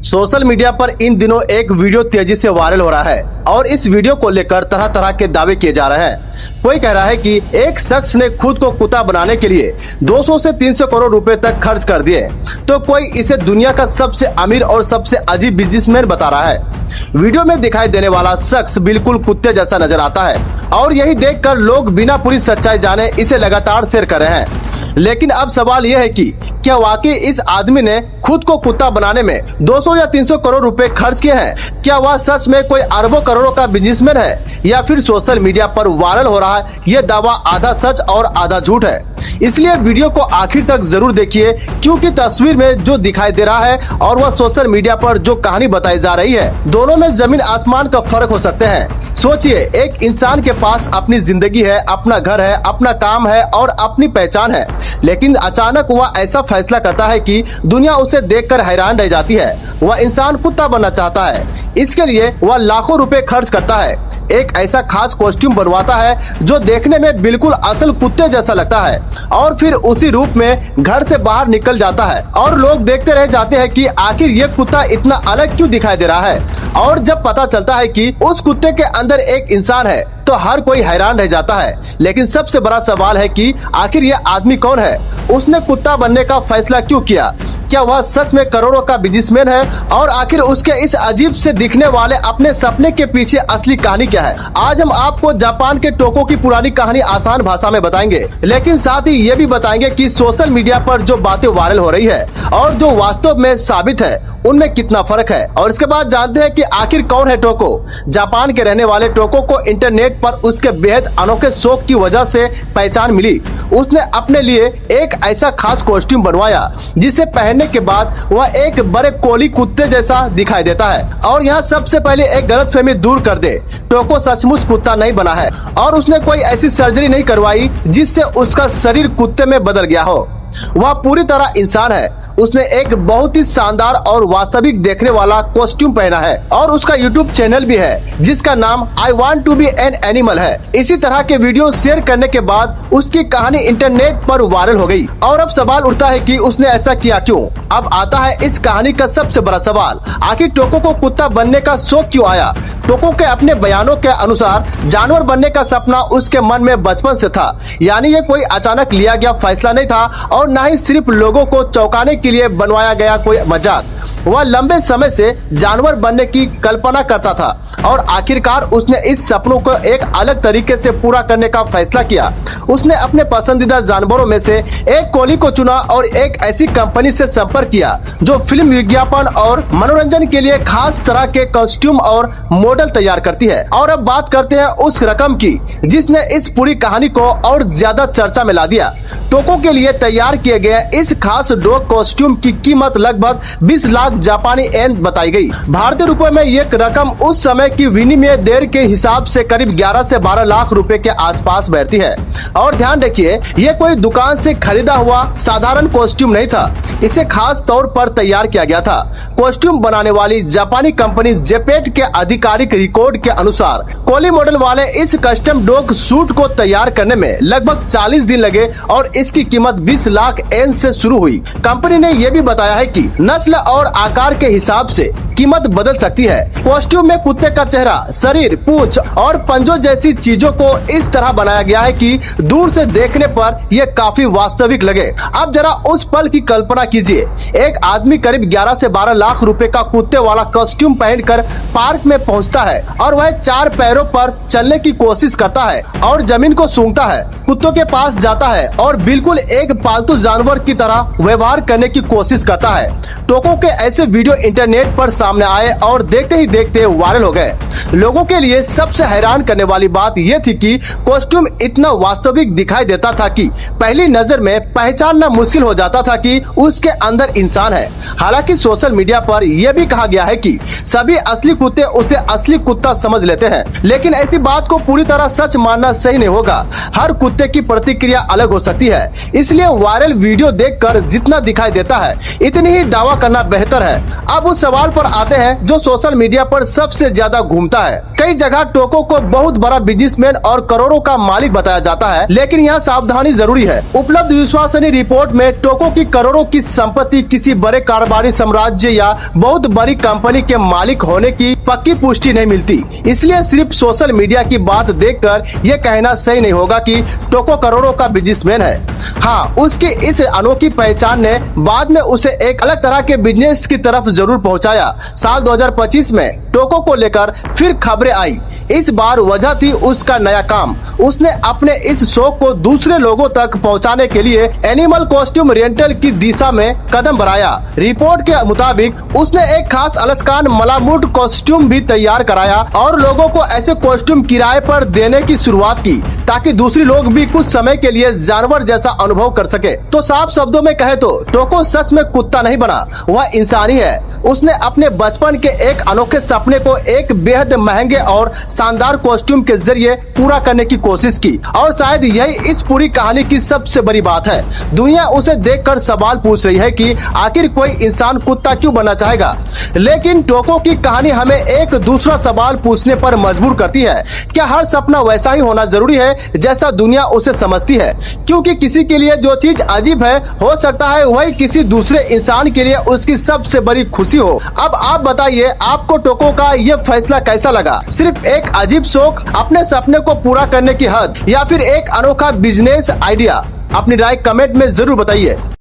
Social media पर इन दिनों एक वीडियो तेजी से वायरल हो रहा है और इस वीडियो को लेकर तरह तरह के दावे किए जा रहे हैं। कोई कह रहा है कि एक शख्स ने खुद को कुत्ता बनाने के लिए 200 से 300 करोड़ रुपए तक खर्च कर दिए, तो कोई इसे दुनिया का सबसे अमीर और सबसे अजीब बिजनेसमैन बता रहा है। वीडियो में दिखाई देने वाला शख्स बिल्कुल कुत्ते जैसा नजर आता है और यही देखकर लोग बिना पूरी सच्चाई जाने इसे लगातार शेयर कर रहे हैं। लेकिन अब सवाल यह है कि क्या वाकई इस आदमी ने खुद को कुत्ता बनाने में 200 या 300 करोड़ रुपए खर्च किए हैं? क्या वह सच में कोई अरबों करोड़ों का बिजनेसमैन है या फिर सोशल मीडिया पर वायरल हो रहा है ये दावा आधा सच और आधा झूठ है? इसलिए वीडियो को आखिर तक जरूर देखिए, क्योंकि तस्वीर में जो दिखाई दे रहा है और वह सोशल मीडिया पर जो कहानी बताई जा रही है, दोनों में जमीन आसमान का फर्क हो सकते हैं। सोचिए, एक इंसान के पास अपनी जिंदगी है, अपना घर है, अपना काम है और अपनी पहचान है, लेकिन अचानक वह ऐसा फैसला करता है कि दुनिया उसे देखकर हैरान रह जाती है। वह इंसान कुत्ता बनना चाहता है, इसके लिए वह लाखों रुपए खर्च करता है, एक ऐसा खास कॉस्ट्यूम बनवाता है जो देखने में बिल्कुल असल कुत्ते जैसा लगता है और फिर उसी रूप में घर से बाहर निकल जाता है और लोग देखते रह जाते हैं कि आखिर ये कुत्ता इतना अलग क्यों दिखाई दे रहा है। और जब पता चलता है कि उस कुत्ते के अंदर एक इंसान है तो हर कोई हैरान रह जाता है। लेकिन सबसे बड़ा सवाल है कि आखिर ये आदमी कौन है, उसने कुत्ता बनने का फैसला क्यों किया, क्या वह सच में करोड़ों का बिजनेसमैन है और आखिर उसके इस अजीब से दिखने वाले अपने सपने के पीछे असली कहानी क्या है। आज हम आपको जापान के टोको की पुरानी कहानी आसान भाषा में बताएंगे, लेकिन साथ ही ये भी बताएंगे कि सोशल मीडिया पर जो बातें वायरल हो रही है और जो वास्तव में साबित है उनमें कितना फर्क है। और इसके बाद जानते हैं कि आखिर कौन है टोको। जापान के रहने वाले टोको को इंटरनेट पर उसके बेहद अनोखे शौक की वजह से पहचान मिली। उसने अपने लिए एक ऐसा खास कॉस्ट्यूम बनवाया जिसे पहनने के बाद वह एक बड़े कोली कुत्ते जैसा दिखाई देता है। और यहाँ सबसे पहले एक गलतफहमी दूर कर दे, टोको सचमुच कुत्ता नहीं बना है और उसने कोई ऐसी सर्जरी नहीं करवाई जिससे उसका शरीर कुत्ते में बदल गया हो। वह पूरी तरह इंसान है। उसने एक बहुत ही शानदार और वास्तविक देखने वाला कॉस्ट्यूम पहना है और उसका यूट्यूब चैनल भी है जिसका नाम I want to be an animal है। इसी तरह के वीडियो शेयर करने के बाद उसकी कहानी इंटरनेट पर वायरल हो गई। और अब सवाल उठता है कि उसने ऐसा किया क्यों। अब आता है इस कहानी का सबसे बड़ा सवाल, आखिर टोको को कुत्ता बनने का शौक क्यों आया। टोको के अपने बयानों के अनुसार जानवर बनने का सपना उसके मन में बचपन से था, यानी ये कोई अचानक लिया गया फैसला नहीं था और न ही सिर्फ लोगों को चौंकाने के लिए बनवाया गया कोई मजाक। वह लंबे समय से जानवर बनने की कल्पना करता था और आखिरकार उसने इस सपनों को एक अलग तरीके से पूरा करने का फैसला किया। उसने अपने पसंदीदा जानवरों में से एक कोली को चुना और एक ऐसी कंपनी से संपर्क किया जो फिल्म, विज्ञापन और मनोरंजन के लिए खास तरह के कॉस्ट्यूम और मॉडल तैयार करती है। और अब बात करते हैं उस रकम की जिसने इस पूरी कहानी को और ज्यादा चर्चा में ला दिया। टोको के लिए तैयार किए गए इस खास डॉग कॉस्ट्यूम की कीमत लगभग 20 लाख जापानी येन बताई गई। भारतीय रुपए में ये रकम उस समय की विनिमय दर के हिसाब से करीब 11 से 12 लाख रुपए के आसपास बैठती है। और ध्यान रखिए, ये कोई दुकान से खरीदा हुआ साधारण कॉस्ट्यूम नहीं था, इसे खास तौर पर तैयार किया गया था। कॉस्ट्यूम बनाने वाली जापानी कंपनी जेपेट के आधिकारिक रिकॉर्ड के अनुसार कोली मॉडल वाले इस कस्टम डॉग सूट को तैयार करने में लगभग 40 दिन लगे और इसकी कीमत 20 लाख येन से शुरू हुई। कंपनी ने यह भी बताया है कि नस्ल और आकार के हिसाब से कीमत बदल सकती है। कॉस्ट्यूम में कुत्ते का चेहरा, शरीर, पूंछ और पंजों जैसी चीजों को इस तरह बनाया गया है कि दूर से देखने पर यह काफी वास्तविक लगे। अब जरा उस पल की कल्पना कीजिए, एक आदमी करीब 11 से 12 लाख रुपए का कुत्ते वाला कॉस्ट्यूम पहनकर पार्क में पहुंचता है और वह 4 पैरों पर चलने की कोशिश करता है और जमीन को सूंघता है, कुत्तों के पास जाता है और बिल्कुल एक पालतू जानवर की तरह व्यवहार करने की कोशिश करता है। टोको के ऐसे वीडियो इंटरनेट पर सामने आए और देखते ही देखते वायरल हो गए। लोगों के लिए सबसे हैरान करने वाली बात यह थी कि कॉस्ट्यूम इतना वास्तविक दिखाई देता था कि पहली नजर में पहचानना मुश्किल हो जाता था कि उसके अंदर इंसान है। हालांकि सोशल मीडिया पर यह भी कहा गया है कि सभी असली कुत्ते उसे असली कुत्ता समझ लेते हैं, लेकिन ऐसी बात को पूरी तरह सच मानना सही नहीं होगा। हर कुत्ते की प्रतिक्रिया अलग हो सकती है, इसलिए वायरल वीडियो देखकर जितना दिखाई देता है इतनी ही दावा करना बेहतर है। अब उस सवाल पर आते हैं जो सोशल मीडिया पर सबसे ज्यादा घूमता है। कई जगह टोको को बहुत बड़ा बिजनेसमैन और करोड़ों का मालिक बताया जाता है, लेकिन यहाँ सावधानी जरूरी है। उपलब्ध विश्वसनीय रिपोर्ट में टोको की करोड़ों की संपत्ति किसी बड़े कारोबारी साम्राज्य या बहुत बड़ी कंपनी के मालिक होने की पक्की पुष्टि नहीं मिलती। इसलिए सिर्फ सोशल मीडिया की बात देखकर ये कहना सही नहीं होगा कि टोको करोड़ों का बिजनेसमैन है। हाँ, उसकी इस अनोखी पहचान ने बाद में उसे एक अलग तरह के बिजनेस की तरफ जरूर पहुंचाया। साल 2025 में टोको को लेकर फिर खबरें आई। इस बार वजह थी उसका नया काम। उसने अपने इस शौक को दूसरे लोगों तक पहुंचाने के लिए एनिमल कॉस्ट्यूम रेंटल की दिशा में कदम बढ़ाया। रिपोर्ट के मुताबिक उसने एक खास अलास्कान मलामुट कॉस्ट्यूम भी तैयार कराया और लोगों को ऐसे कॉस्ट्यूम किराए पर देने की शुरुआत की, ताकि दूसरे लोग भी कुछ समय के लिए जानवर जैसा अनुभव कर सके। तो साफ शब्दों में कहे तो टोको सच में कुत्ता नहीं बना, वह इंसानी है। उसने अपने बचपन के एक अनोखे सपने को एक बेहद महंगे और शानदार कॉस्ट्यूम के जरिए पूरा करने की कोशिश की, और शायद यही इस पूरी कहानी की सबसे बड़ी बात है। दुनिया उसे देखकर सवाल पूछ रही है कि आखिर कोई इंसान कुत्ता क्यों बनना चाहेगा, लेकिन टोको की कहानी हमें एक दूसरा सवाल पूछने पर मजबूर करती है। क्या हर सपना वैसा ही होना जरूरी है जैसा दुनिया उसे समझती है? क्योंकि किसी के लिए जो चीज अजीब है, हो सकता है वही किसी दूसरे इंसान के लिए उसकी सबसे बड़ी खुशी हो। अब आप बताइए, आपको टोको का ये फैसला कैसा लगा? सिर्फ एक अजीब शौक, अपने सपने को पूरा करने की हद, या फिर एक अनोखा बिजनेस आइडिया? अपनी राय कमेंट में जरूर बताइए।